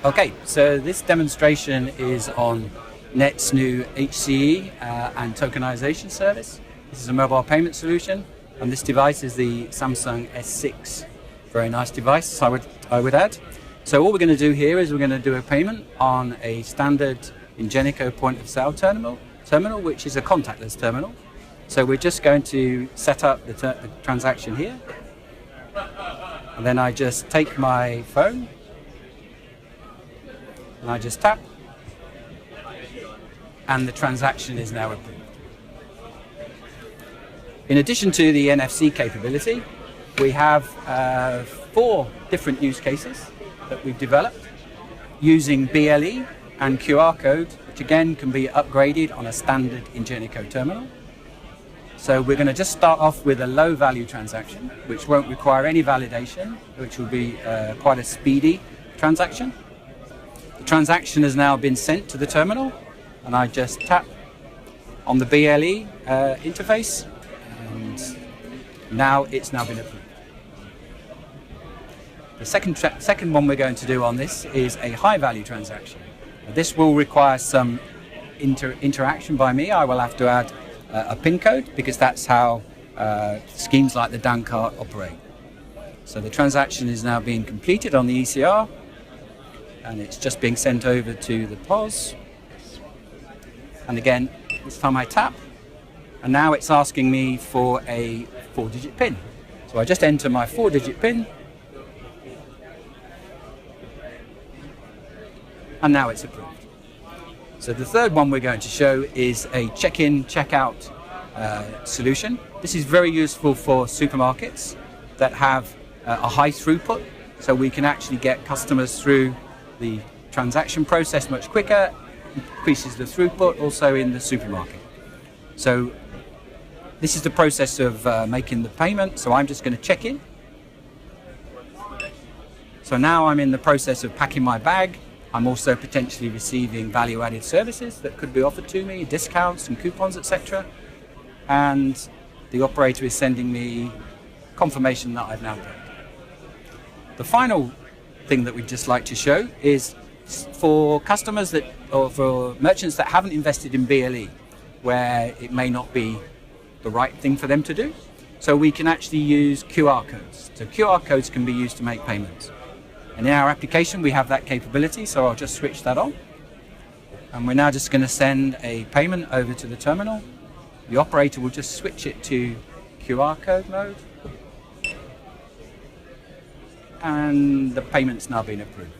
Okay, so this demonstration is on Net's new HCE and tokenization service. This is a mobile payment solution, and this device is the Samsung S6. Very nice device, I would add. So all we're going to do here is we're going to do a payment on a standard Ingenico point of sale terminal, which is a contactless terminal. So we're just going to set up the transaction here, and then I just take my phone and I just tap, and the transaction is now approved. In addition to the NFC capability, we have 4 different use cases that we've developed using BLE and QR code, which again can be upgraded on a standard Ingenico terminal. So we're going to just start off with a low value transaction, which won't require any validation, which will be quite a speedy transaction. The transaction has now been sent to the terminal, and I just tap on the BLE interface, and now it's been approved. The second one we're going to do on this is a high value transaction. This will require some interaction by me. I will have to add a PIN code, because that's how schemes like the Dankort operate. So the transaction is now being completed on the ECR, and it's just being sent over to the POS. And again, this time I tap, and now it's asking me for a 4-digit PIN. So I just enter my 4-digit PIN, and now it's approved. So the third one we're going to show is a check-in, check-out solution. This is very useful for supermarkets that have a high throughput, so we can actually get customers through the transaction process much quicker, increases the throughput also in the supermarket. So this is the process of making the payment. So I'm just going to check in. So now I'm in the process of packing my bag. I'm also potentially receiving value-added services that could be offered to me, discounts and coupons, etc. And the operator is sending me confirmation that I've now paid. The final thing that we'd just like to show is for customers or for merchants that haven't invested in BLE, where it may not be the right thing for them to do. So we can actually use QR codes. So QR codes can be used to make payments. And in our application, we have that capability, so I'll just switch that on. And we're now just going to send a payment over to the terminal. The operator will just switch it to QR code mode. And the payment's now been approved.